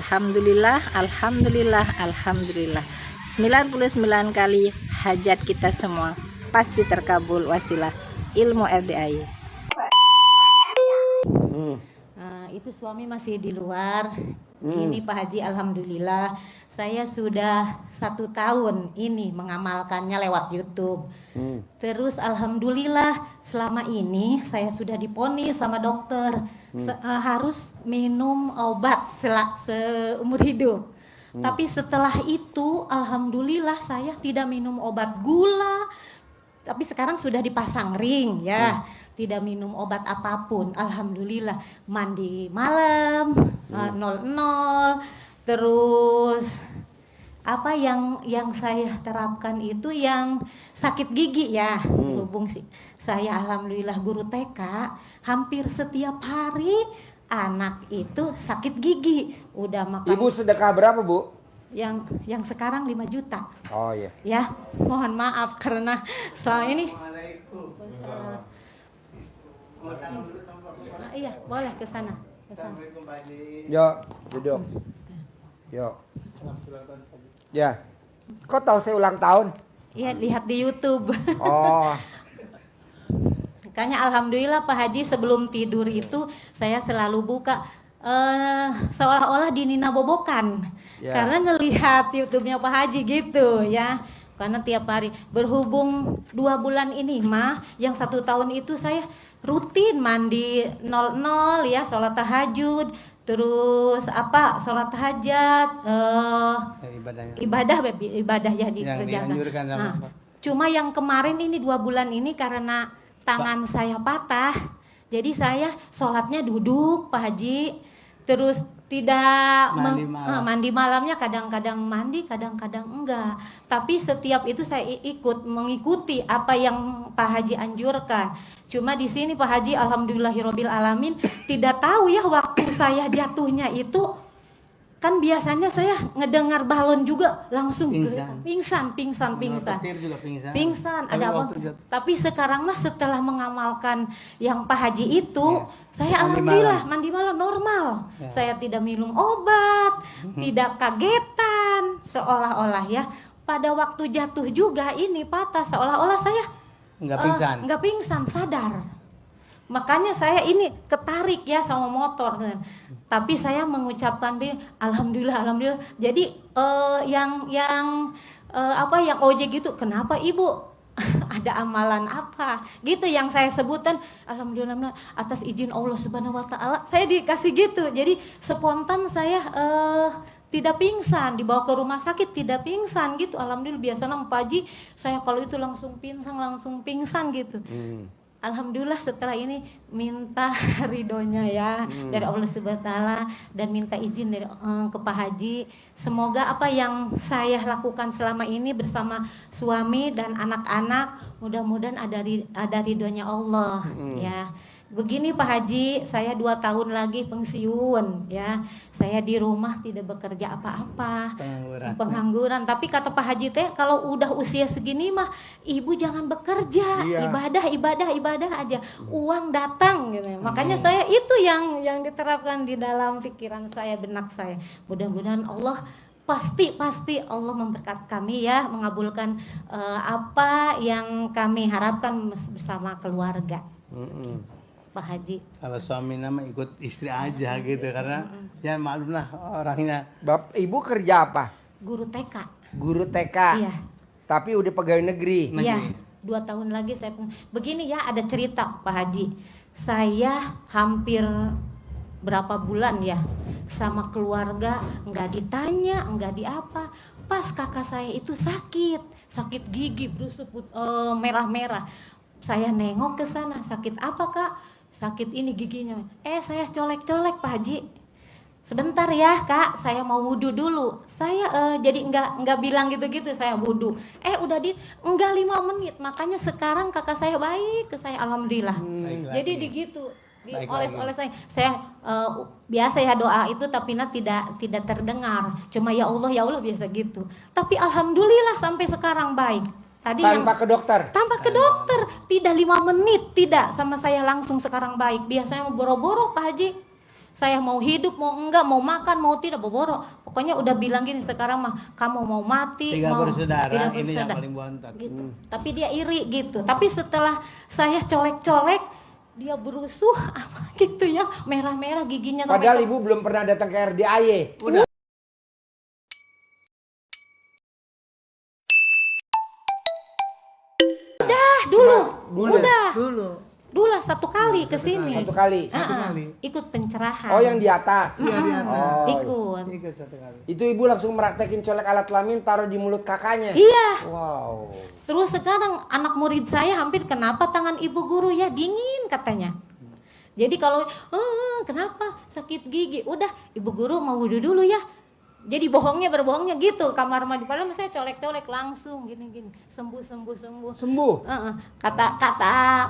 Alhamdulillah, alhamdulillah, alhamdulillah. 99 kali hajat kita semua pasti terkabul wasilah ilmu RDI. Itu suami masih di luar. Ini Pak Haji, alhamdulillah saya sudah 1 tahun ini mengamalkannya lewat YouTube. Terus alhamdulillah selama ini saya sudah diponis sama dokter harus minum obat seumur hidup. Tapi setelah itu alhamdulillah saya tidak minum obat gula. Tapi sekarang sudah dipasang ring ya. Tidak minum obat apapun, alhamdulillah. Mandi malam 00. Terus apa yang saya terapkan itu yang sakit gigi ya. Berhubung saya alhamdulillah guru TK, hampir setiap hari anak itu sakit gigi. Udah makan. Ibu sedekah berapa, Bu? Yang sekarang 5 juta. Oh iya. Ya, mohon maaf karena selama ini. Iya, boleh ke sana. Yo, duduk. Yo. Ya. Kok tahu saya ulang tahun? Iya, lihat di YouTube. Oh. Makanya alhamdulillah Pak Haji sebelum tidur itu saya selalu buka seolah-olah Dinina Bobokan. Ya. Karena ngelihat YouTube-nya Pak Haji gitu ya. Karena tiap hari berhubung 2 bulan ini mah yang 1 tahun itu saya rutin mandi 00 ya, sholat tahajud, terus sholat hajat, ibadah ya dikerjakan. Cuma yang kemarin ini 2 bulan ini karena tangan saya patah, jadi saya sholatnya duduk Pak Haji, terus tidak mandi malamnya, kadang-kadang mandi, kadang-kadang enggak. Tapi setiap itu saya mengikuti apa yang Pak Haji anjurkan. Cuma di sini Pak Haji alhamdulillahirabbil alamin tidak tahu ya waktu saya jatuhnya itu kan biasanya saya ngedengar balon juga langsung pingsan. Ada apa? Tapi sekarang mah setelah mengamalkan yang Pak Haji itu, saya alhamdulillah mandi malam normal. Ya. Saya tidak minum obat, tidak kagetan, seolah-olah ya. Pada waktu jatuh juga ini patah, seolah-olah saya nggak pingsan, sadar. Makanya saya ini ketarik ya sama motor kan. Tapi saya mengucapkan alhamdulillah. Jadi yang ojek gitu, kenapa Ibu? Ada amalan apa? Gitu yang saya sebutkan, alhamdulillah atas izin Allah Subhanahu wa taala saya dikasih gitu. Jadi spontan saya tidak pingsan, dibawa ke rumah sakit tidak pingsan gitu. Alhamdulillah, biasanya Pak Haji saya kalau itu langsung pingsan gitu. Alhamdulillah setelah ini minta ridhonya ya dari Allah Subhanahu wa taala dan minta izin dari ke Pak Haji. Semoga apa yang saya lakukan selama ini bersama suami dan anak-anak mudah-mudahan ada ridhonya Allah ya. Begini Pak Haji, saya 2 tahun lagi pensiun ya. Saya di rumah tidak bekerja apa-apa, pengangguran. Tapi kata Pak Haji teh kalau udah usia segini mah ibu jangan bekerja, ibadah aja, uang datang gitu. Makanya saya itu yang diterapkan di dalam pikiran saya, benak saya. Mudah-mudahan Allah pasti Allah memberkati kami ya, mengabulkan apa yang kami harapkan bersama keluarga. Pak Haji. Kalau suami nama ikut istri aja gitu karena ya maklum lah orangnya. Ibu kerja apa? Guru TK. Guru TK. Iya. Tapi udah pegawai negeri. Iya. 2 tahun lagi saya begini ya, ada cerita Pak Haji. Saya hampir berapa bulan ya sama keluarga nggak ditanya, nggak diapa. Pas kakak saya itu sakit gigi berusuk merah-merah. Saya nengok ke sana, sakit apa Kak? Sakit ini giginya. Saya colek-colek Pak Haji. Sebentar ya Kak, saya mau wudhu dulu. Saya jadi nggak bilang gitu-gitu, saya wudhu. Udah enggak 5 menit. Makanya sekarang kakak saya baik ke saya, alhamdulillah. Jadi digitu. Oleh saya biasa ya doa itu tapi tidak terdengar. Cuma ya Allah biasa gitu. Tapi alhamdulillah sampai sekarang baik. Tadi tanpa ke dokter? Tanpa ke dokter, tidak 5 menit, tidak sama saya langsung sekarang baik. Biasanya boro-boro Pak Haji. Saya mau hidup, mau enggak, mau makan, mau tidak, boboro. Pokoknya udah bilang gini, sekarang mah kamu mau mati, Tiga mau bersaudara, tiga ini yang bersaudara. paling bontot. Gitu. Tapi dia iri gitu. Tapi setelah saya colek-colek, dia berusuh apa gitu ya, merah-merah giginya. sampai Padahal ke- ibu belum pernah datang ke RDAY. Udah. dulu, Dulu. dulu 1 kali ke sini. Satu kali. Ah, ah, kali. ikut pencerahan. Oh, yang di atas. Iya, di atas. Oh. Ikut. Ikut 1 kali. Itu ibu langsung meraktekin colek alat kelamin taruh di mulut kakaknya. Iya. Wow. Terus sekarang anak murid saya hampir, kenapa tangan ibu guru ya dingin katanya. Jadi kalau kenapa sakit gigi, udah ibu guru mau wudhu dulu ya. Jadi berbohongnya gitu, kamar mandi, padahal saya colek-colek langsung gini sembuh. Sembuh. Kata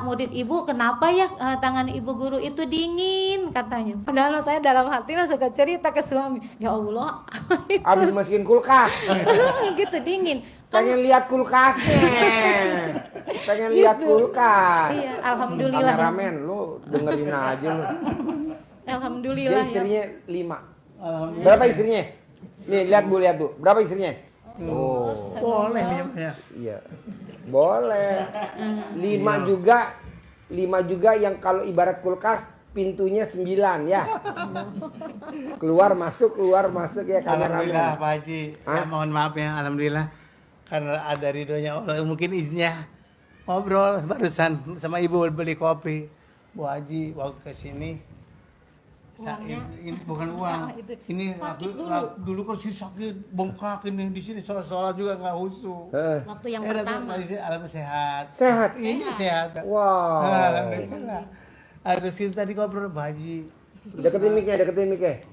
murid ibu, kenapa ya tangan ibu guru itu dingin katanya. Padahal saya dalam hati mah suka cerita ke suami, ya Allah, Abis masukin kulkas. gitu dingin. Pengen lihat kulkasnya. Pengen lihat kulkas. Iya, alhamdulillah. Kameramen lu dengerin aja lu. Dia Alhamdulillah ya. istrinya 5. Alhamdulillah. Berapa istrinya? Nih lihat bu. Berapa istrinya? Oh. Boleh ya. Iya. Boleh. 5 juga yang kalau ibarat kulkas pintunya 9 ya. Keluar masuk ya Alhamdulillah kameramen. Pak Haji. Ya, mohon maaf ya, alhamdulillah karena ada ridhonya Allah, mungkin izinnya ngobrol barusan sama ibu beli kopi. Bu Haji waktu ke sini ini bukan uang. Itu. Ini Sakit dulu kan sih sakit bengkak ini di sini sholat juga nggak khusyuk. Waktu yang pertama. Alhamdulillah sehat. Sehat. Ini sehat. Wow. Alhamdulillah. Harus kita tadi ngobrol Bu Haji. Deketin mic-nya.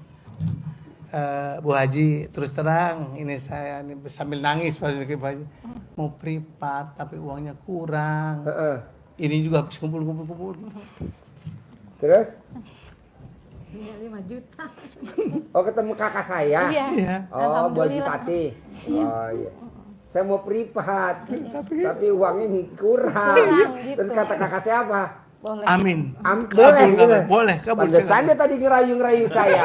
Bu Haji, terus terang ini saya ini sambil nangis pas ke Bu Haji. Mau privat tapi uangnya kurang. Heeh. Ini juga habis kumpul. Terus? Iya, 5 juta. Oh, ketemu kakak saya. Iya. Iya. Oh, Bu Haji Alhamdulillah. Fatih. Oh iya. Saya mau privat, tapi uangnya kurang. Gitu. Terus kata kakak saya apa? Boleh. Amin. Boleh, Kabul, gitu. boleh, kabul. Pantesan dia tadi ngerayu-ngerayu saya.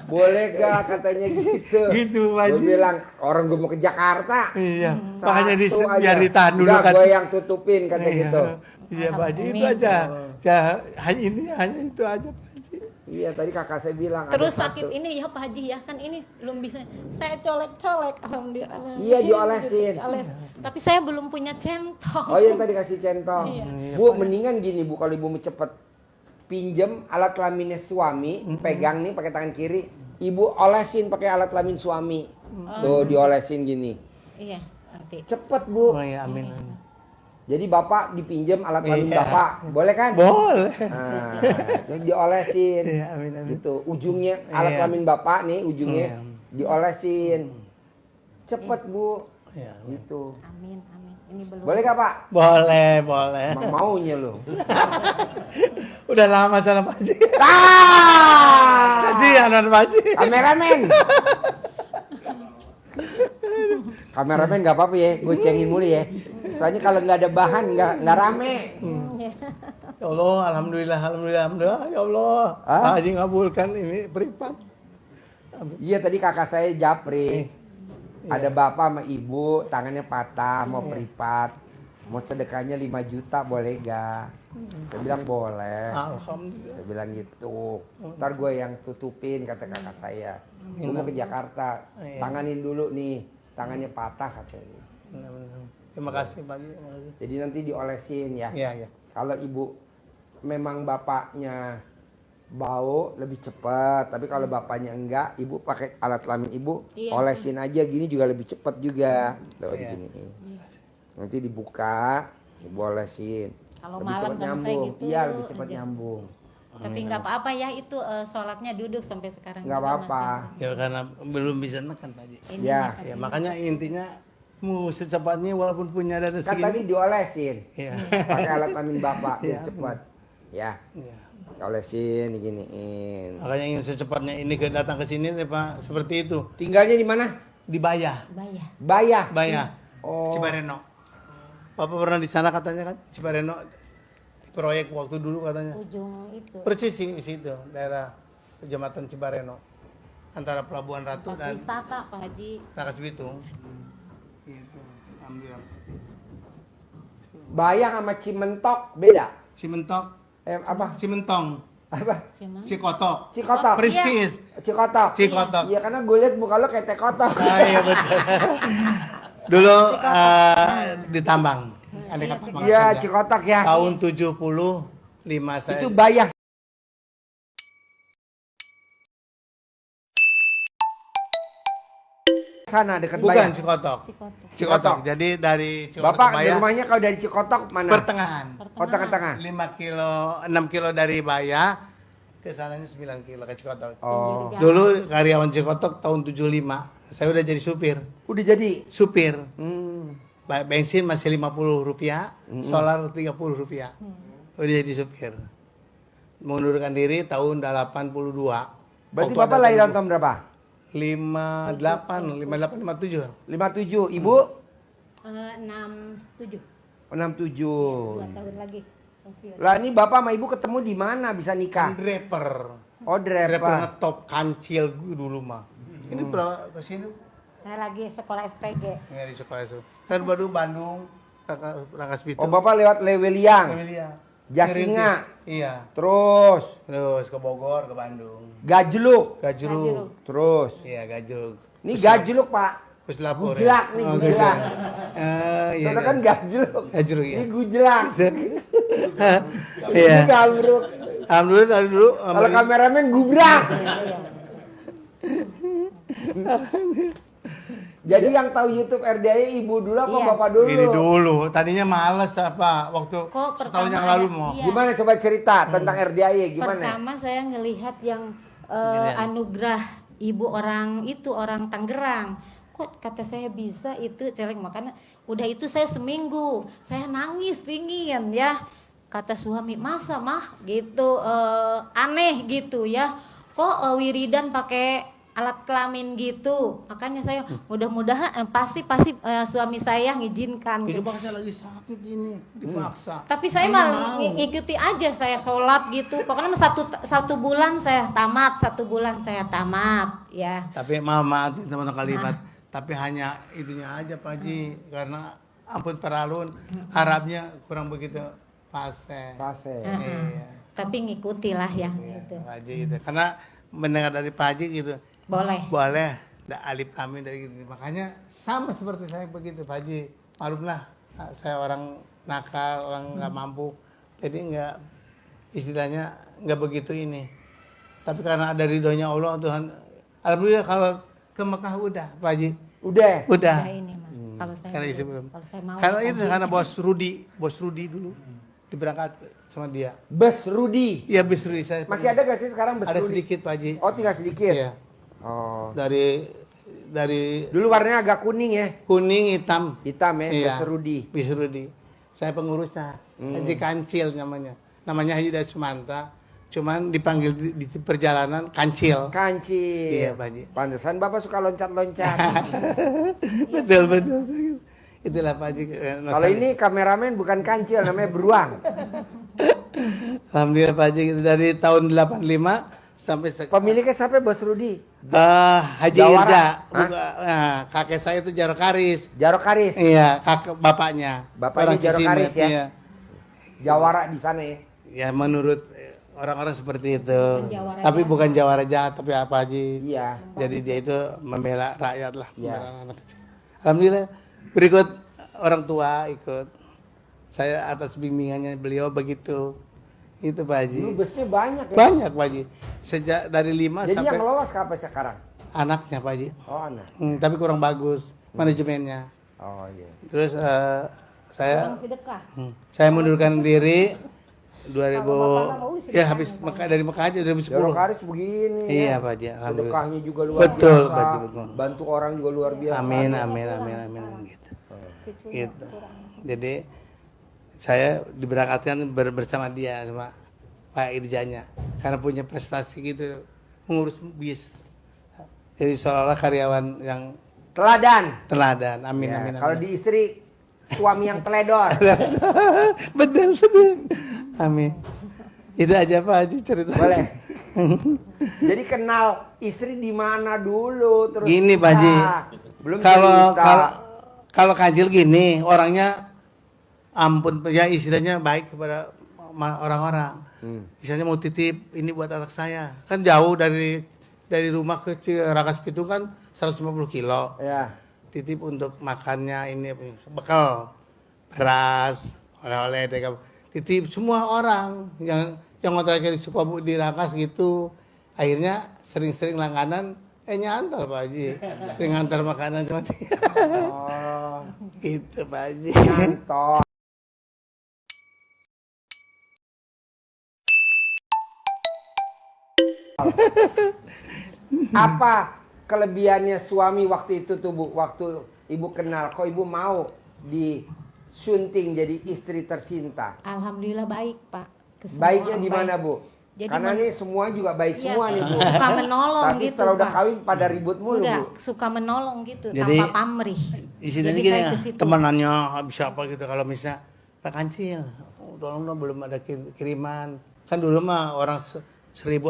Boleh gak katanya gitu. Gitu, Pak Gue Haji. bilang, orang gue mau ke Jakarta. Iya. Satu Makanya aja. biar ditahan dulu Udah, kan. gue yang tutupin kata Iya. gitu. Iya Pak Haji, itu Amin. aja. Ya, hanya itu aja Pak Haji. Iya, tadi kakak saya bilang. Terus ada sakit satu. ini ya Pak Haji ya, kan ini belum bisa. Saya colek-colek, alhamdulillah. Iya, diolesin. Tapi saya belum punya centong. Oh, yang tadi kasih centong. Iya. Bu, mendingan gini Bu, kalau ibu mau cepet pinjem alat kelaminnya suami, pegang nih pakai tangan kiri, ibu olesin pakai alat kelamin suami. Tuh diolesin gini. Iya, nanti. Cepet Bu. Oh ya, amin. Jadi bapak dipinjem alat kelamin Iya. bapak, boleh kan? Boleh. Nah, terus diolesin. Iya, amin. Gitu. Ujungnya alat Iya. kelamin bapak nih, ujungnya Iya. diolesin. Cepet Bu. Iya, Gitu. Amin. Ini belum. Boleh gak Pak? boleh. Emang maunya lo. Udah lama sana Pak Haji. Ah! Kasihan Pak Haji. Kameramen. Kameramen nggak apa-apa ya, gue cengin mulu ya. Soalnya kalau nggak ada bahan nggak rame. Ya Allah, alhamdulillah. Ya Allah. Ah? Pak Haji ngabulkan ini privat. Iya tadi kakak saya japri. Ada bapak sama ibu tangannya patah mau privat. Mau sedekahnya 5 juta boleh gak? Saya bilang boleh. Alhamdulillah. Saya bilang gitu. Ntar gue yang tutupin kata kakak saya. Gue mau ke Jakarta. Iya. Tanganin dulu nih. Tangannya patah katanya. Terima kasih Pak Haji. Terima kasih. Jadi nanti diolesin ya. Iya. Kalau ibu memang bapaknya bau lebih cepat, tapi kalau bapaknya enggak, ibu pakai alat kelamin ibu, Iya. olesin aja gini juga lebih cepat juga. Tuh Iya. gini. Nanti dibuka, ibu olesin. Kalau Lebih malam cepat kan saya nyambung. gitu Iya, lebih cepat aja. nyambung. Tapi nggak apa-apa ya itu sholatnya duduk sampai sekarang. Nggak juga apa-apa. Ya karena belum bisa nekan Pak Haji. masih. Ini Ya. Ya makanya intinya mau secepatnya walaupun punya dana Kan tadi segini. diolesin. Iya. Pakai alat kelamin bapak biar Iya. cepat. Ya, Iya. olesin diginiin. Makanya ingin secepatnya ini datang ke sini nih Pak, seperti itu. Tinggalnya di mana? Dibayar. Bayar. Bayah. Oh. Oh. Cibareno. Bapak pernah di sana katanya kan? Cibareno proyek waktu dulu katanya. Ujung itu. Persis di situ daerah Kecamatan Cibareno. Antara Pelabuhan Ratu Tempat dan wisata Pak Haji. Rakas Bitung. Gitu. Alhamdulillah. Bayang sama Cimentok beda. Cimentok, Apa? Cimentong, Apa? Cuman Cikotok. Cikotok. Persis. Cikotok. Cikotok. Iya, karena gue liat muka lo kayak tekotok. Ah, iya betul. Dulu di tambang. Aneka tambang. Iya, kerja. Cikotok ya. Tahun 75 saya. Itu Bayang. Sana dekat Bukan Bayang. Cikotok. Cikotok. Cikotok. Jadi dari Cikotok Bapak ke di Bayang rumahnya kalau dari Cikotok mana? pertengahan. Oh, tengah-tengah. 5 kilo, 6 kilo dari Baya ke sananya 9 kilo ke Cikotok. Oh. Dulu karyawan Cikotok tahun 75. Saya udah jadi supir. Udah jadi. Supir. Hmm. Bensin masih 50 rupiah, solar 30 rupiah. Udah jadi supir. Mengundurkan diri tahun 82. Berarti Waktu Bapak ada lahiran tahun berapa? 58, 57. 57. Ibu? 67. 67. 2 tahun lagi. Lah ini Bapak sama Ibu ketemu di mana bisa nikah? Draper. Oh, Draper driver. ngetop kancil gue dulu mah. Ini berapa ke sini? Saya lagi sekolah SPG. Ya di sekolah itu. Saya baru Bandung, Rangkas Oh, Bitung. Bapak lewat Leweliang. Iya. Jasinga. Iya. Terus Terus ke Bogor, ke Bandung. Gajluk. Gajruk. Terus Iya, Gajruk. ini Gajluk, Pak. Terus lapor. Gujlak nih, Oh, gujlak. Iya. Itu kan Gajluk. Gajruk ya. Ini Gujlak. Iya. Ini Gabruk. Alhamdulillah dari dulu. Kalau kameramen gubrak. Jadi yang tahu YouTube RDI Ibu dulu apa Iya. Bapak dulu? Ini dulu. Tadinya males apa waktu Kok setahun pertama yang lalu ada- mau. iya. Gimana coba cerita tentang RDI gimana? Pertama saya ngelihat yang anugerah ibu orang itu orang Tangerang. Kok kata saya bisa itu celeng, makanya udah itu saya seminggu saya nangis pingin ya, kata suami masa mah gitu aneh gitu ya, kok wiridan pakai alat kelamin gitu, makanya saya mudah-mudahan pasti suami saya ngizinkan Itu gitu. paksa lagi sakit ini, dipaksa. Tapi saya Nggak malah mau. ngikuti aja, saya sholat gitu. Pokoknya satu bulan saya tamat, 1 bulan saya tamat, ya. Tapi mama teman-teman kalimat, tapi hanya itunya aja Pak Haji, karena ampun peralun Arabnya kurang begitu fase. Fase. Iya. Tapi ngikuti lah ya, Iya, gitu. Pak Haji itu. Karena mendengar dari Pak Haji gitu, Boleh. boleh, alif kami dari gitu. Makanya sama seperti saya begitu Pak Haji. Maklumlah, saya orang nakal, orang nggak mampu, jadi nggak istilahnya nggak begitu ini. Tapi karena ada ridhonya Allah Tuhan, alhamdulillah kalau ke Mekah udah Pak Haji, Udah. udah. Ya ini mah. Kalau saya Karena dulu, isi belum. kalau saya mau Karena itu haji. karena bos Rudi dulu diberangkat sama dia. Bes Rudi. Iya bis Rudi saya. Masih ada gak sih sekarang Bes Ada Rudi? sedikit Pak Haji. Oh, tinggal sedikit. Iya. Oh. Dari Dulu warnanya agak kuning ya. kuning hitam. Hitam ya, Iya. Bes Rudi. Bis Rudi. Saya pengurusnya. Haji Kancil namanya. Namanya Haji dari Sumanta. Cuman dipanggil di perjalanan Kancil. Kancil. Iya, Pak Haji. Pantesan Bapak suka loncat-loncat. betul. Itulah Pak Haji. Kalau ini kameramen bukan kancil, namanya beruang. Alhamdulillah Pak Haji gitu. Dari tahun 85 sampai sekarang. Pemiliknya siapa Bos Rudi? Haji Jawara. Irja. Hah? Nah, kakek saya itu Jaro Karis. Jarok Karis. Iya, kakek bapaknya. Bapaknya Jaro Cisimet, Karis ya? Iya. Jawara di sana ya. Ya menurut orang-orang seperti itu. Jawara Tapi jahat. bukan jawara jahat, tapi apa Haji. Iya. Jadi dia itu membela rakyat lah. Iya. Membela anak kecil. Alhamdulillah. Berikut orang tua ikut. Saya atas bimbingannya beliau begitu. Itu Pak Haji. Dulu busnya banyak ya. Banyak Pak Haji. Sejak dari 5 Jadi sampai yang lolos apa sekarang? anaknya Pak Haji. Oh, anak. Tapi kurang bagus manajemennya. Oh iya. Terus saya Orang sedekah. saya mundurkan diri 2000 Kalau Bapak mau sih ya kan, habis Bapak. Mekah dari Mekah aja 2010. Jarok Karis begini Iya ya. Pak Haji, alhamdulillah. Sedekahnya juga luar Betul, biasa. Pak Haji, betul. Bantu orang juga luar biasa. Amin gitu. Gitu. Jadi saya diberangkatkan bersama dia sama Pak Irjanya karena punya prestasi gitu mengurus bis. Jadi seolah-olah karyawan yang Teladan. teladan. Amin Ya, amin. kalau amin. di istri suami yang teledor. betul. Amin. Itu aja Pak Haji cerita. Boleh. Jadi kenal istri di mana dulu terus Gini, Pak Haji. Belum Kalau cerita. kalau Kancil gini, orangnya ampun ya istilahnya baik kepada orang-orang. Misalnya mau titip ini buat anak saya. Kan jauh dari rumah ke Rangkas Pitung kan 150 kilo. Ya. Titip untuk makannya ini bekal beras, oleh-oleh titip semua orang yang ngontraknya di Sukabumi di Rangkas gitu. Akhirnya sering-sering langganan nyantar Pak Haji. Sering ngantar makanan cuma Oh, gitu Pak Haji. nyantor. Apa kelebihannya suami waktu itu tuh Bu? Waktu Ibu kenal, kok Ibu mau disunting jadi istri tercinta? Alhamdulillah baik Pak. Ke semua Baiknya orang di mana baik. Bu? Jadi Karena nih semua juga baik Iya, semua nih Bu. suka menolong Tapi gitu, setelah udah Pak. kawin pada ribut mulu Enggak, Bu. suka menolong gitu Jadi, tanpa pamrih. Istilahnya Jadi gini saya ya, ke situ. temenannya bisa apa gitu kalau misalnya Pak Kancil, tolong dong belum ada kiriman. Kan dulu mah orang 1.000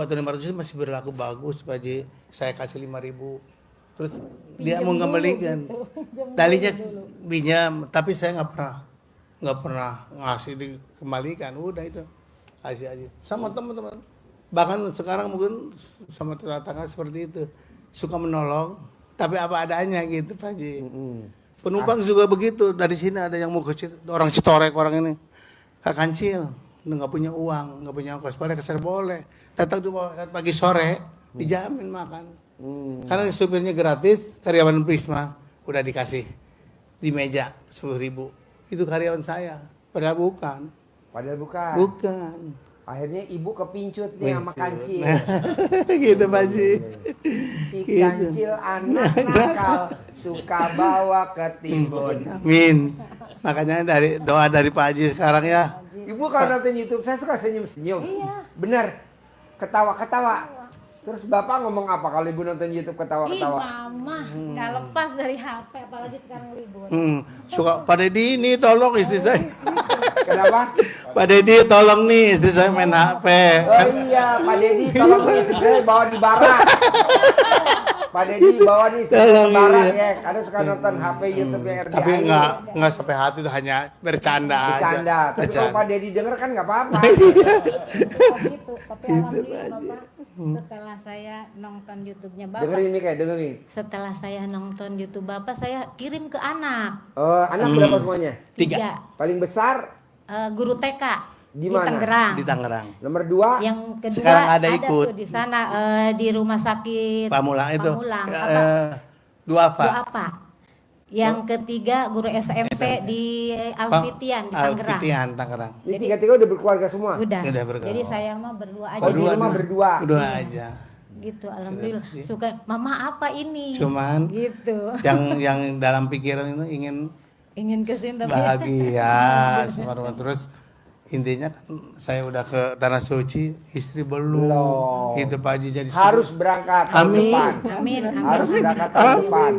atau 500 masih berlaku bagus Pak Haji. Saya kasih 5.000. Terus dia mau ngembalikan. Dalinya pinjam, tapi saya nggak pernah ngasih dikembalikan. Udah itu kasih aja sama teman-teman. Bahkan sekarang mungkin sama tetangga seperti itu suka menolong, tapi apa adanya gitu Pak Haji. Penumpang juga begitu. Dari sini ada yang mau ke situ, orang Citorek orang ini. Kak Kancil, nggak punya uang, nggak punya ongkos, pada keser boleh. Datang cuma pagi sore, dijamin makan. Karena supirnya gratis, karyawan Prisma udah dikasih di meja 10.000. Itu karyawan saya, padahal bukan. Padahal bukan. Bukan. Akhirnya Ibu kepincut nih sama Kancil. Gitu Pak Haji. Si Kancil anak nakal suka bawa ke timbun. Amin. Makanya dari doa dari Pak Haji sekarang ya. Ibu kalau nonton YouTube saya suka senyum-senyum. Iya. Bener. Ketawa-ketawa. Terus Bapak ngomong apa kalau Ibu nonton YouTube Ih, ketawa-ketawa? mama, nggak lepas dari HP, apalagi sekarang libur. Suka Pak Dedi ini tolong istri saya. Kenapa? Pak Dedi tolong nih istri saya main HP. Oh iya, Pak Dedi tolong istri saya bawa di barak. Pak Dedi bawa nih istri saya ke barak ya. Karena suka nonton HP YouTube yang RDI. Tapi nggak sampai hati itu hanya bercanda Bercanda. aja. Tapi kalau Pak Dedi denger kan nggak apa-apa. Gitu, tapi alhamdulillah Bapak, setelah saya nonton YouTube-nya Bapak, Dengerin nih kayak dengerin. setelah saya nonton YouTube Bapak, saya kirim ke anak. Oh, anak berapa semuanya? 3. Paling besar Guru TK Di mana? Tangerang. Di Tangerang. nomor 2. Yang kedua Sekarang ada ikut. tuh di sana di rumah sakit Pamulang itu. Pamulang. Apa? Duafa. Itu apa? Yang ketiga guru SMP di Alfitian di Tangerang. Alfitian Tangerang. Ini tiga-tiga udah berkeluarga semua. Udah. Udah bergaul. Jadi saya mah berdua aja Oh, di di rumah berdua. Berdua aja. gitu. Alhamdulillah. Suka mama apa ini? Cuman gitu. yang dalam pikiran itu Ingin kesini tapi bahagia sama rumah. Terus intinya kan saya udah ke Tanah Suci, istri belum. Belum. Itu Pak Haji jadi Harus berangkat tahun Amin. depan. Amin. Harus berangkat tahun depan.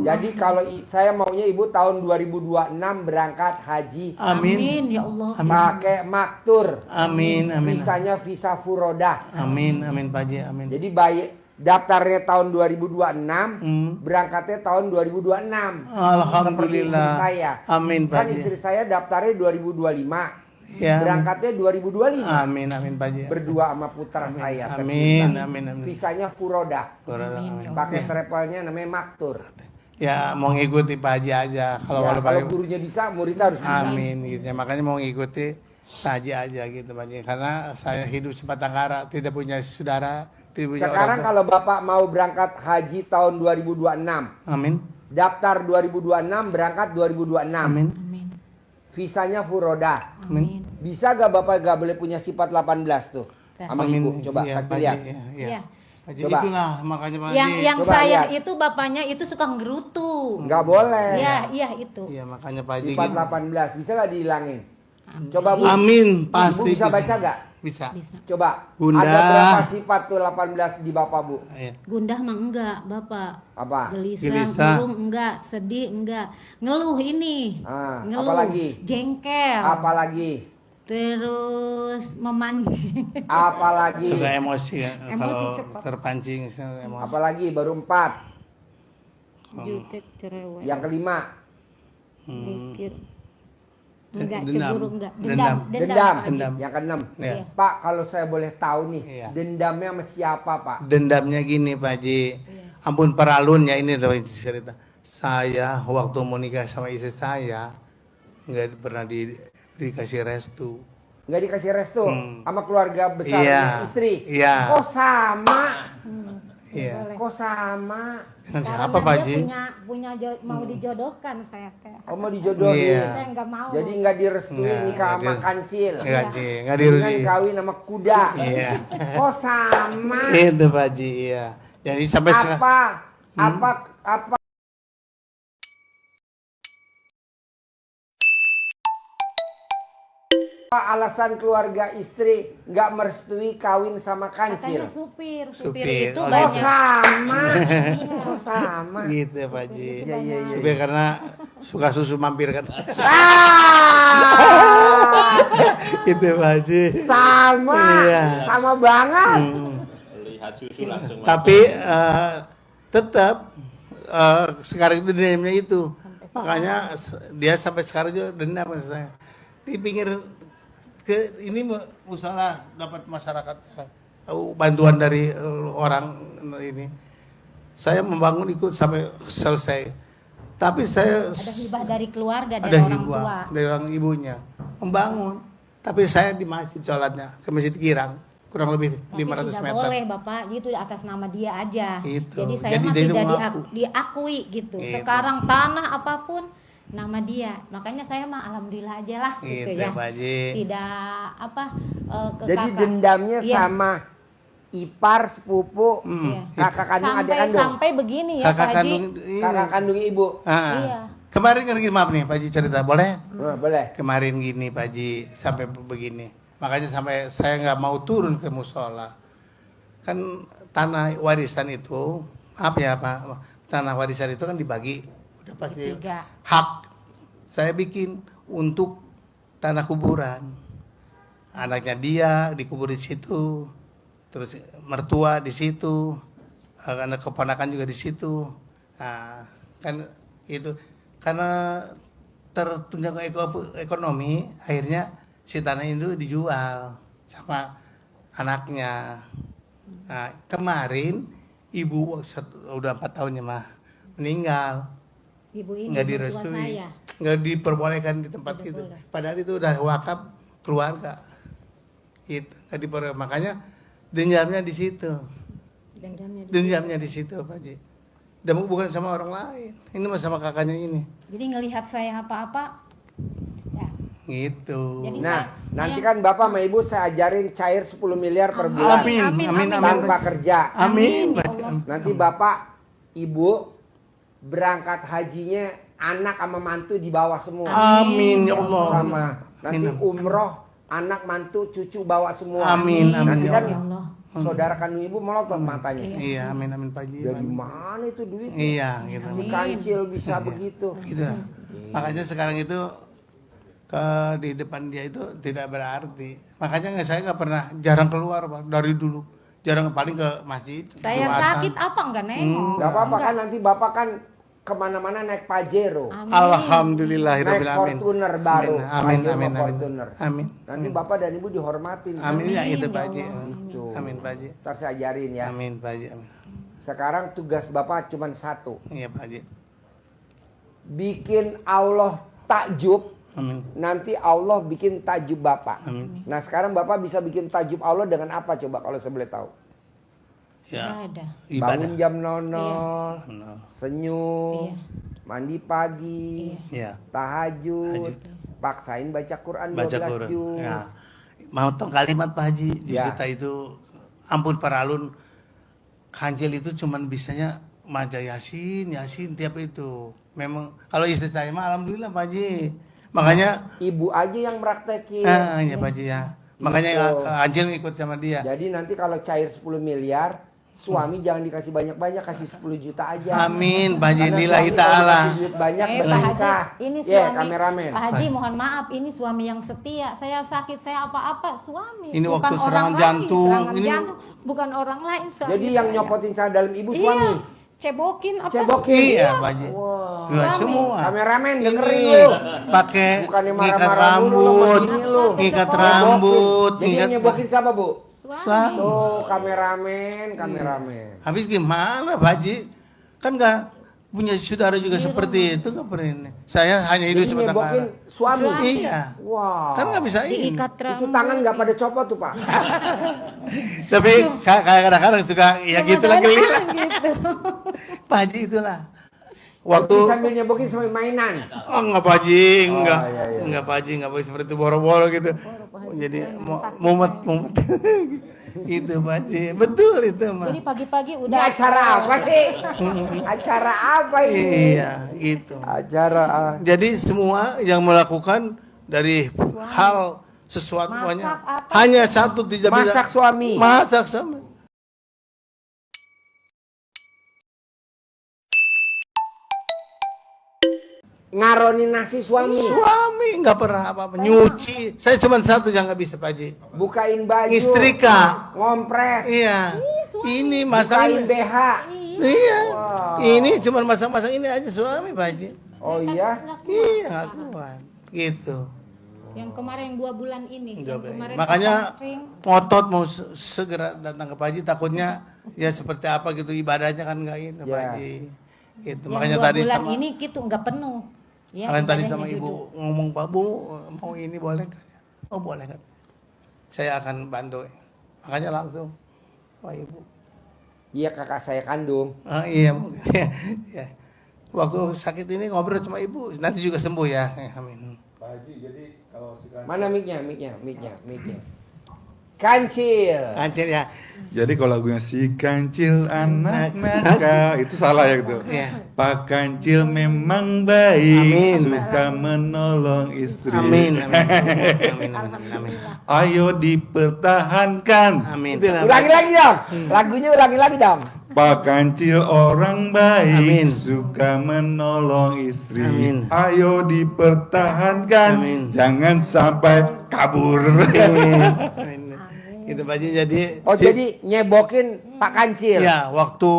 Jadi kalau saya maunya Ibu tahun 2026 berangkat haji Amin. Amin ya Allah. pakai maktur. Amin. Amin. Visanya visa furodah. Amin. Amin Pak Haji. Amin. Jadi daftarnya tahun 2026, berangkatnya tahun 2026. Alhamdulillah. Seperti istri saya. Amin Pak Kan Haji. istri saya daftarnya 2025. Ya. Berangkatnya 2025. Amin. Amin Pak Haji. Berdua sama putra saya. Amin. tercinta. Amin. Amin. Visanya furodah. Amin. Pakai travelnya namanya maktur. Ya mau ngikuti Pak Haji aja. Kalau Ya, Pak kalau Haji- gurunya bisa, muridnya harus bisa. Amin gitu ya. Makanya mau ngikuti Pak Haji aja gitu Pak Haji. Karena saya hidup sebatang kara, tidak punya saudara, tidak punya Sekarang orang tua. kalau Bapak mau berangkat haji tahun 2026, Amin. daftar 2026, berangkat 2026. Amin. Amin. Visanya furodah. Amin. Bisa gak Bapak gak boleh punya sifat 18 tuh? Sama Amin. Ibu, coba Iya, kasih Pak lihat. Haji, iya. Iya. Pak Haji, Coba. itulah makanya Pak Yang Haji. yang Coba saya lihat. itu bapaknya itu suka ngerutu. Nggak boleh. Iya, iya itu. Iya makanya Pak Haji. Sifat gitu. 18, bisa gak dihilangin? Coba Bu. Amin, Ibu pasti bisa baca gak? Bisa. Bisa. Coba. Bunda. Ada berapa sifat tuh 18 di Bapak Bu? Iya. Gundah mah enggak, Bapak. Apa? Gelisah. Murung enggak, sedih enggak, ngeluh ini. Ah, Ngeluh. apalagi? Jengkel. Apalagi? terus memancing. Apalagi? Suka emosi ya, Emosi kalau cepat. terpancing emosi. Apalagi baru 4. Jutek, cerewet, Yang kelima, mikir. Enggak, Dendam. cemburu enggak. Dendam. dendam. Dendam. Yang keenam, Iya. Pak kalau saya boleh tahu nih, Iya. dendamnya sama siapa Pak? Dendamnya gini Pak Haji, ampun peralunnya ini adalah cerita. Saya waktu mau nikah sama istri saya nggak pernah dikasih restu. Nggak dikasih restu sama keluarga besar Iya. istri? Iya. Kok sama? Iya. Kok sama? Dengan Karena siapa Pak dia Haji? punya mau dijodohkan saya teh. Oh mau dijodohin? Iya. Saya enggak mau. Jadi nggak direstui Nggak, nikah nggak sama di- kancil? Nggak Haji, nggak Dengan dirudi. kawin sama kuda? Iya. Kok sama? Itu Pak Haji, iya. Jadi sampai sekarang. Apa alasan keluarga istri nggak merestui kawin sama Katanya kancil? supir Supir. itu Oh, Oh banyak. sama, oh sama. Gitu Pak Haji. Iya, iya, iya. Supaya karena suka susu mampir kan. Ah, Gitu Pak Haji. sama, Iya. sama banget. Lihat susu langsung. Tapi tetap sekarang itu dendamnya itu. Makanya dia sampai sekarang juga dendam sama saya. Di pinggir ke ini musola dapat masyarakat bantuan dari orang ini. Saya membangun ikut sampai selesai. Tapi saya Ada hibah dari keluarga ada dari orang hibah tua. dari orang ibunya membangun. Tapi saya di masjid sholatnya ke Masjid Girang kurang lebih Tapi 500 tidak meter. boleh Bapak, itu atas nama dia aja. Itu. Jadi saya Jadi mah dia tidak mengaku. diakui gitu. Gitu. Sekarang tanah apapun nama dia. Makanya saya mah alhamdulillah aja lah gitu Gitu ya. Pak Haji. Tidak ke Jadi kakak. dendamnya Iya. sama ipar, sepupu, Iya. kakak kandung, adik kandung, Sampai begini ya Kakak Pak Haji. kandung ini. kakak kandung ibu. Iya. Kemarin kan gini, maaf nih Pak Haji cerita, boleh? Boleh. Kemarin gini Pak Haji sampai begini. Makanya sampai saya nggak mau turun ke musola. Kan tanah warisan itu, maaf ya Pak, tanah warisan itu kan dibagi, udah pasti Tiga. hak. Saya bikin untuk tanah kuburan. Anaknya dia dikubur di situ, terus mertua di situ, anak keponakan juga di situ. Nah, kan itu karena tertunjang ekonomi, akhirnya si tanah itu dijual sama anaknya. Nah, kemarin ibu udah 4 tahunnya mah meninggal, Ibu ini nggak mertua direstui, saya. nggak diperbolehkan di tempat Tidak itu. boleh. Padahal itu udah wakaf keluarga. Itu nggak diperbolehkan. Makanya dendamnya di situ. Dendamnya di- Dendamnya di situ Pak Haji. Dan bukan sama orang lain. Ini mah sama kakaknya ini. Jadi ngelihat saya apa-apa ya. Gitu. Jadi Nah, saya- nanti saya- kan Bapak sama Ibu saya ajarin cair 10 miliar per bulan Amin, Amin, amin, amin. amin. tanpa kerja. Amin. ya Allah. Nanti Bapak, Ibu berangkat hajinya anak sama mantu di bawah semua. Amin ya Allah. Sama. Nanti Amin. umroh anak mantu cucu bawa semua. Amin, amin, Nanti ya kan Ya Allah. saudara kandung Ibu melotot matanya. Iya, amin amin Pak Haji. Dari mana itu duit? Iya, gitu. Si kancil bisa begitu. Gitu. Makanya sekarang itu di depan dia itu tidak berarti. Makanya saya nggak pernah jarang keluar Pak, dari dulu. Jarang paling ke masjid. Saya Jumatan. sakit apa enggak nengok? Gak apa-apa kan nanti Bapak kan kemana-mana naik Pajero. Amin. Alhamdulillahirabbil Naik alamin. Fortuner baru. Amin, Pajero amin, sama amin. Fortuner. Amin. Nanti Bapak dan Ibu dihormatin. Amin ya itu Amin, Pak ya Haji. Allah. Gitu. Amin Pak Haji. Ntar saya ajarin ya. Amin Pak Haji. Amin. Sekarang tugas Bapak cuma satu. Iya Pak Haji. Bikin Allah takjub. Amin. Nanti Allah bikin takjub Bapak. Amin. Nah sekarang Bapak bisa bikin takjub Allah dengan apa coba kalau saya boleh tahu? Ya. Ada. Bangun Ibadah. jam 00, Benar. senyum, Iya. mandi pagi, Iya. tahajud, paksain baca Quran 12 Baca Quran. juz. Ya. Mau tong kalimat Pak Haji di Ya. kita itu ampun paralun kancil itu cuman bisanya maja yasin tiap itu. Memang kalau istri saya mah alhamdulillah Pak Haji. Makanya Ibu aja yang praktekin. ya Pak Haji ya. Makanya Gitu. kancil ikut sama dia. Jadi nanti kalau cair 10 miliar, suami jangan dikasih banyak-banyak, kasih 10 juta aja. Amin, Pak Haji, Karena lillahi suami kalau ta'ala. dikasih duit banyak Pak Haji, berkah. ini Ya, suami kameramen. Pak Haji, mohon maaf, ini suami yang setia. Saya sakit, saya apa-apa, suami. Ini Bukan waktu orang serangan lain, jantung. serangan Ini- jantung. Bukan orang lain, suami Jadi yang saya. nyopotin cara dalam ibu Iya, suami. cebokin apa Cebokin. sih? Iya, Pak Haji. Wah. Nggak Suami. semua. Kameramen dengerin Ini lu. pakai Bukannya ngikat marah-marah mulu lu, rambut, begini lu. ngikat Nyebokin. rambut, Jadi yang nyebokin siapa, Bu? Suami. Tuh, kameramen. Habis gimana Pak Haji? Kan nggak punya saudara juga seperti itu, nggak pernah ini. Saya hanya hidup Jadi sebentar. nyebokin suami. Iya. Wah. Kan nggak bisa ini. Diikat Itu rambut. tangan nggak pada copot tuh, Pak. Tapi kadang-kadang suka ya gitu lah geli lah. Gitu. Pak Haji itulah. Waktu Waktu sambil nyebokin sambil mainan. oh enggak Pak Haji, enggak. iya, iya. Enggak Pak Haji, enggak boleh seperti itu boro-boro gitu. Jadi mumet. Itu Pak Haji. Betul itu mah. Jadi pagi-pagi Ini udah acara apa sih? Acara apa ini? Iya, gitu. Acara Jadi semua yang melakukan dari hal sesuatu Masak banyak apa? hanya satu tidak bisa masak suami. masak sama. Ngaronin nasi suami. Suami nggak pernah apa-apa nyuci. Saya cuma satu yang nggak bisa Pak Haji. Bukain baju. Ngistrika. Ngompres. Iya. Ini Bukain masakin. BH. Iya. Wow. Ini cuma masak-masak ini aja suami Pak Haji. Oh iya. Iya nggak kuat. Gitu. yang kemarin 2 bulan ini. Yang kemarin Makanya kering. ngotot mau segera datang ke Pak Haji, takutnya ya seperti apa gitu ibadahnya kan nggak ini Pak Ya. Haji. Gitu. Yang Makanya 2 tadi bulan sama ini gitu nggak penuh. Ya, makanya tadi ibadahnya sama duduk. ibu ngomong, Pak Bu mau ini boleh nggak? Oh boleh kan? Saya akan bantu. Makanya langsung, wah ibu. Iya kakak saya kandung. Oh iya mungkin. Ya. Waktu sakit ini ngobrol sama ibu, nanti juga sembuh ya. Amin. Pak Haji, jadi kalau sekarang Mana mic-nya? Kancil. Kancil ya. jadi kalau lagunya si kancil anak nakal itu salah ya gitu. Iya. Pak Kancil memang baik, Amin. suka menolong istri. Amin. Amin. Amin. Ayo dipertahankan. Amin. Ulangi lagi dong. Lagunya ulangi lagi dong. Pak Kancil orang baik, Amin. suka menolong istri. Amin. Ayo dipertahankan, Amin. jangan sampai kabur. Amin. Itu Pak Haji jadi. Oh jadi nyebokin Pak Kancil. Ya waktu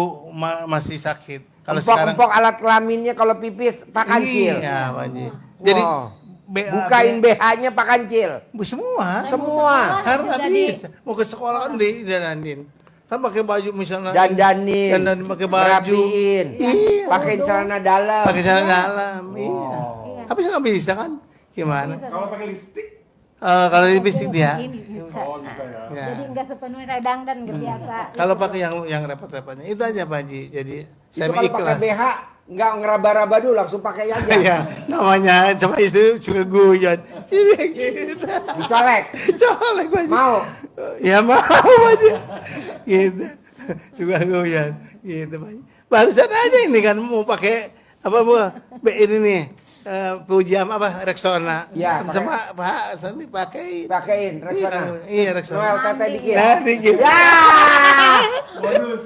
masih sakit. Kalau sekarang. Empok-empok alat kelaminnya kalau pipis Pak Kancil. Iya Pak Haji. Jadi Wow. Bukain BH-nya Pak Kancil. semua. Semua. Karena Jadi- bisa mau ke sekolah kan didandanin. Kan pakai baju misalnya. Dandanin. Dandanin pakai baju. Rapiin. Iya. Pakai celana dalam. Pakai celana dalam. Iya. Tapi nggak bisa kan? Gimana? Kalau pakai lipstick, Kalau di bisik dia. Ini bisa. Ya. Jadi nggak sepenuhnya saya dangdan biasa. Kalau pakai yang repot-repotnya itu aja Pak Haji. Jadi Itu saya kalau pakai ikhlas. BH nggak ngeraba-raba dulu langsung pakai aja. Ya, namanya sama istri juga guyon. Jadi gitu. Dicolek. Colek Pak Haji. Mau. Ya mau aja. Gitu. Suka guyon. Gitu Pak Haji. Barusan aja ini kan mau pakai apa Bu? Ini nih. Pujian apa Rexona. Ya, pakai. Sama Pak Sandi pakai. Pakein Rexona. Iya Rexona. Noel tete dikit. Nah, dikit. Ya. Bonus.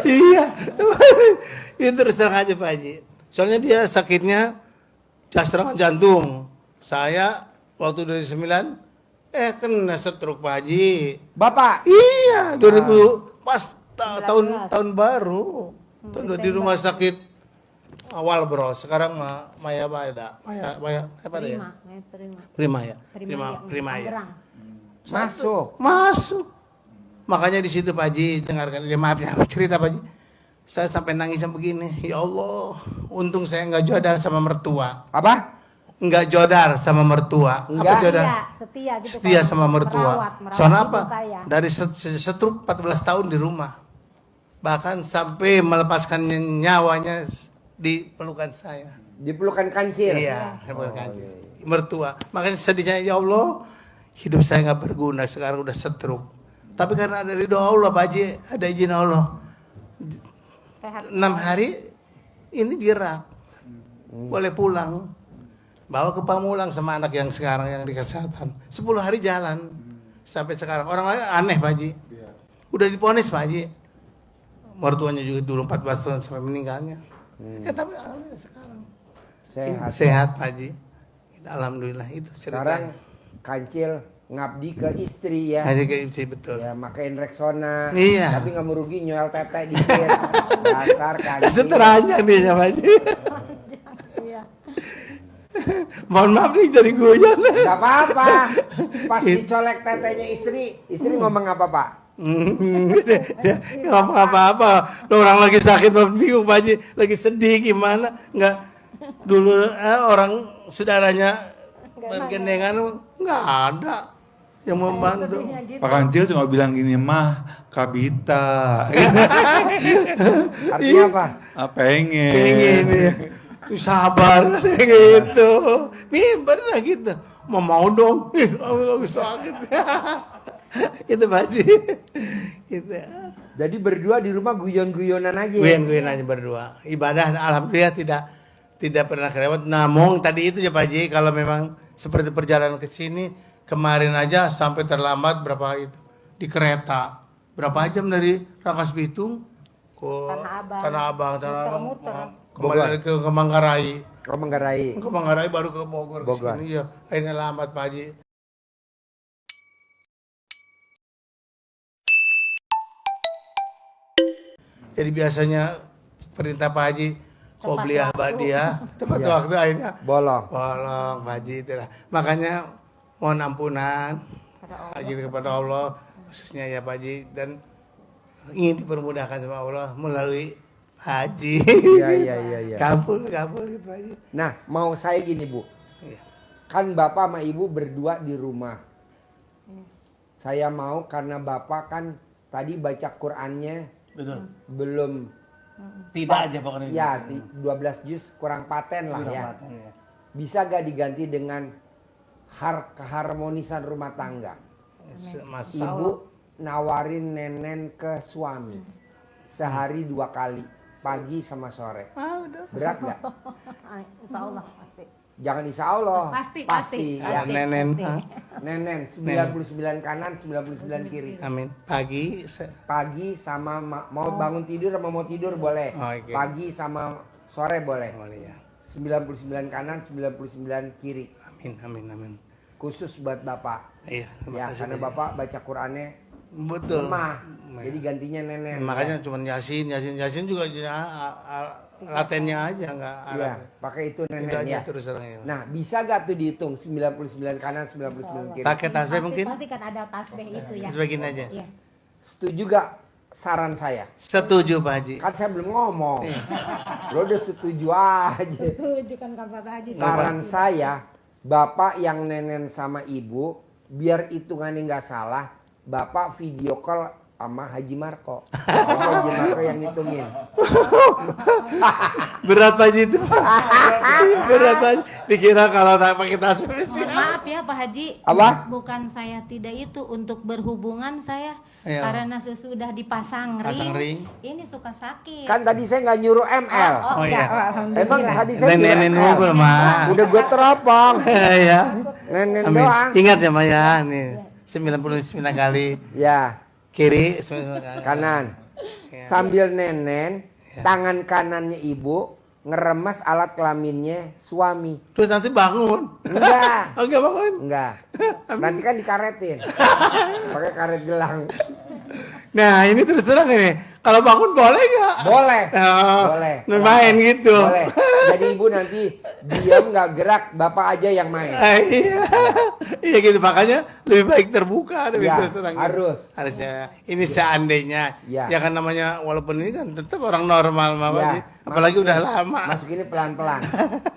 Iya. Itu terus terang aja Pak Haji. Soalnya dia sakitnya serangan jantung. Saya waktu dari 9 kena stroke Pak Haji. Bapak. Iya, 2000 pas tahun baru. Di rumah sakit awal bro. Sekarang Maya apa ada? Maya apa ada ya? Prima ya. Prima ya. Masuk. Makanya di situ Pak Haji dengarkan dia maaf ya cerita Pak Haji. Saya sampai nangis begini. Ya Allah, untung saya nggak jodar sama mertua. Apa? Nggak jodar sama mertua. Enggak. Apa jodar? Setia gitu. Setia kan. sama mertua. Merawat Soalnya ibu apa? saya. Dari setruk 14 tahun di rumah. Bahkan sampai melepaskan nyawanya di pelukan saya. Dipelukan Kancil. Iya, mertua. Makanya sedihnya ya Allah, hidup saya nggak berguna sekarang udah setruk. Tapi karena ada ridho Allah Pak Haji, ada izin Allah. Sehat. 6 hari ini gerak, boleh pulang. Bawa ke Pamulang sama anak yang sekarang yang di kesehatan. 10 hari jalan sampai sekarang. Orang lain aneh Pak Haji. Udah diponis Pak Haji. mertuanya juga dulu 14 tahun sampai meninggalnya. Ya tapi alhamdulillah sekarang Sehat. Pak Haji. Alhamdulillah itu Sekarang ceritanya. Kancil ngabdi ke istri ya. Haji ke istri betul. Ya makain Rexona. Iya. Tapi nggak merugi nyoel tete dikit. Dasar Kancil. Seteranjang dia Pak Haji. Iya. Mohon maaf nih jadi guyon. Gak apa-apa. Pas dicolek tetenya istri ngomong apa Pak? Nggak apa-apa. Orang lagi sakit, bingung Pak Haji, lagi sedih gimana? Nggak dulu orang saudaranya bergandengan nggak ada yang membantu. Pak Kancil cuma bilang gini, mah kabita. Artinya apa? Pengen. Pengen ya. Sabar gitu. Bener gitu. Mau dong. Lagi sakit. Itu Pak Haji. Gitu. Jadi berdua di rumah guyon-guyonan aja. Guyon-guyon aja berdua. Ibadah alhamdulillah tidak pernah kelewat. Namun tadi itu ya Pak Haji, kalau memang seperti perjalanan ke sini kemarin aja sampai terlambat berapa itu di kereta. Berapa jam dari Rangkas Bitung ke Tanah Abang. Kembali lagi ke Manggarai. Kau Manggarai. Ke Manggarai baru ke Bogor. Bogor. Iya, akhirnya lambat Pak Haji. Jadi biasanya perintah Pak Haji qobliyah badiah tepat Iya. waktu akhirnya Bolong. Pak Haji itulah. Makanya mohon ampunan Haji kepada Allah khususnya ya Pak Haji, dan ingin dipermudahkan sama Allah melalui Haji. Iya. Kabul gitu Pak Haji. Nah, mau saya gini Bu. Iya. Kan Bapak sama Ibu berdua di rumah. Saya mau karena Bapak kan tadi baca Qur'annya Betul. belum Tidak aja pokoknya. ya 12 juz kurang paten lah ya. Bisa gak diganti dengan keharmonisan rumah tangga? Ibu nawarin nenen ke suami sehari 2 kali, pagi sama sore. Berat gak? Insya Allah pasti. Jangan insya Allah. Pasti. Ya. Nenen. Nenen 99 kanan 99 kiri. Amin. Pagi sama mau bangun tidur sama mau tidur boleh. Oke. Pagi sama sore boleh. Boleh ya. 99 kanan 99 kiri. Amin. Khusus buat Bapak. Iya, Ya karena Bapak baca Qur'annya betul. lemah. Jadi gantinya nenen. Makanya cuma Yasin juga latennya aja enggak Iya, pakai itu Itu nenen aja ya. terus terang ya. Nah, bisa gak tuh dihitung 99 kanan 99 kiri? Pakai tasbih mungkin? Pasti kan ada tasbih itu ya. Sebagian aja. Iya. Setuju gak saran saya? Setuju Pak Haji. Kan saya belum ngomong. Lo udah setuju aja. Setuju kan Kak Haji. Saran saya, Bapak yang nenen sama Ibu, biar hitungannya nggak salah, Bapak video call sama Haji Marco. Haji Marco yang ngitungin. Berat Pak Haji itu. Berat Pak Haji. Dikira kalau tak pakai tasbih. Mohon maaf ya Pak Haji. Apa? Bukan saya tidak itu untuk berhubungan saya. Iya. Karena sesudah dipasang Pasang ring. ini suka sakit. Kan tadi saya nggak nyuruh ML. Oh iya. Emang tadi saya nyuruh Nenen ML. nunggu mah. Udah gue teropong. Ya. Nenen Amin. doang. Ingat ya Maya nih. 99 kali Ya, kiri, 99 kali kanan. Sambil nenen, tangan kanannya Ibu ngeremas alat kelaminnya suami. Terus nanti bangun. Enggak. Oh, enggak bangun. Enggak. Nanti kan dikaretin. Pakai karet gelang. Nah, ini terus terang ini. Kalau bangun boleh nggak? Boleh. Oh, Boleh. Main gitu. Boleh. Jadi Ibu nanti diam nggak gerak, Bapak aja yang main. Iya. Iya gitu, makanya lebih baik terbuka lebih Ya, terus terang. harus. Harusnya. Ini seandainya. Ya. Ya kan namanya walaupun ini kan tetap orang normal Mama. Ya, Apalagi udah lama. Masuk ini pelan-pelan.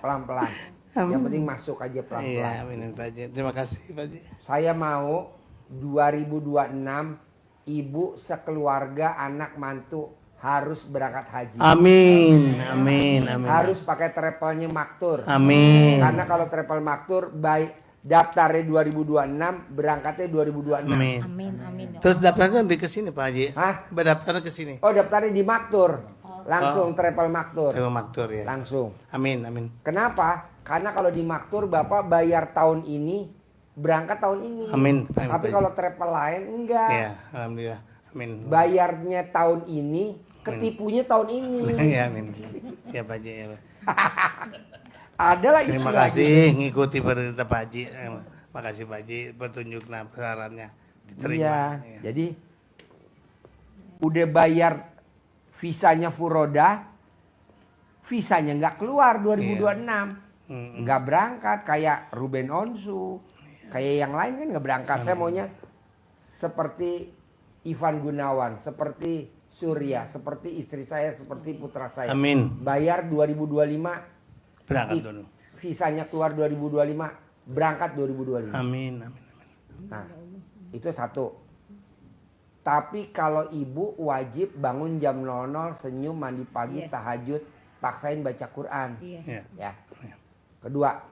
Pelan-pelan. Yang penting masuk aja Iya, pelan-pelan. amin Pak Haji. Terima kasih Pak Haji. Saya mau 2026 Ibu sekeluarga anak mantu harus berangkat haji. Amin. Harus pakai travelnya maktur. Amin. Karena kalau travel maktur baik daftarnya 2026, berangkatnya 2026. Amin. Amin. Terus daftarnya di kesini Pak Haji. Hah? Berdaftarnya ke sini. Oh, daftarnya di maktur. Langsung travel maktur. Terima maktur ya. Langsung. Amin. Kenapa? Karena kalau di maktur Bapak bayar tahun ini, berangkat tahun ini. Amin. Tapi kalau travel lain enggak. Iya, alhamdulillah. Amin. Bayarnya tahun ini, ketipunya tahun ini. Ya, amin. Ya Pak Haji ya. Pak. Ada lah Terima istilah kasih ngikuti perintah Pak Haji. Makasih Pak Haji petunjuk sarannya diterima. Iya, Ya. jadi udah bayar visanya Furoda, visanya nggak keluar 2026, nggak berangkat kayak Ruben Onsu, kayak yang lain kan nggak berangkat. Saya maunya seperti Ivan Gunawan, seperti Surya, seperti istri saya, seperti putra saya. Amin. Bayar 2025, Berangkat dulu. visanya keluar 2025, berangkat 2025. Amin. Amin. Nah, itu satu. Tapi kalau ibu wajib bangun jam 00, senyum, mandi pagi, Iya. tahajud, paksain baca Quran. Iya. Ya. Ya. Kedua,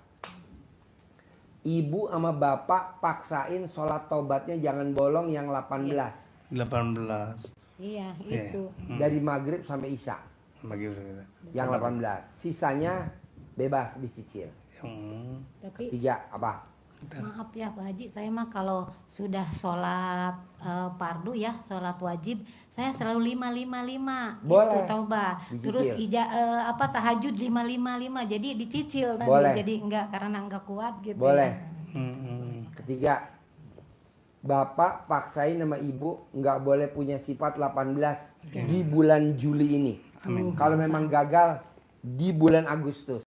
ibu sama bapak paksain sholat taubatnya jangan bolong yang 18. 18. Iya, Iya. itu. Dari maghrib sampai isya. Bagi saudara. Yang 18. Sisanya bebas dicicil. Tapi Ketiga, apa? maaf ya Pak Haji, saya mah kalau sudah sholat fardu ya, sholat wajib, saya selalu 555 Boleh. itu taubat. Dicicil. Terus tahajud 555, jadi dicicil nanti. Boleh. Jadi enggak karena enggak kuat gitu. Boleh. Ya. Ketiga, bapak paksain sama ibu nggak boleh punya sifat 18 di bulan Juli ini. Kalau memang gagal di bulan Agustus.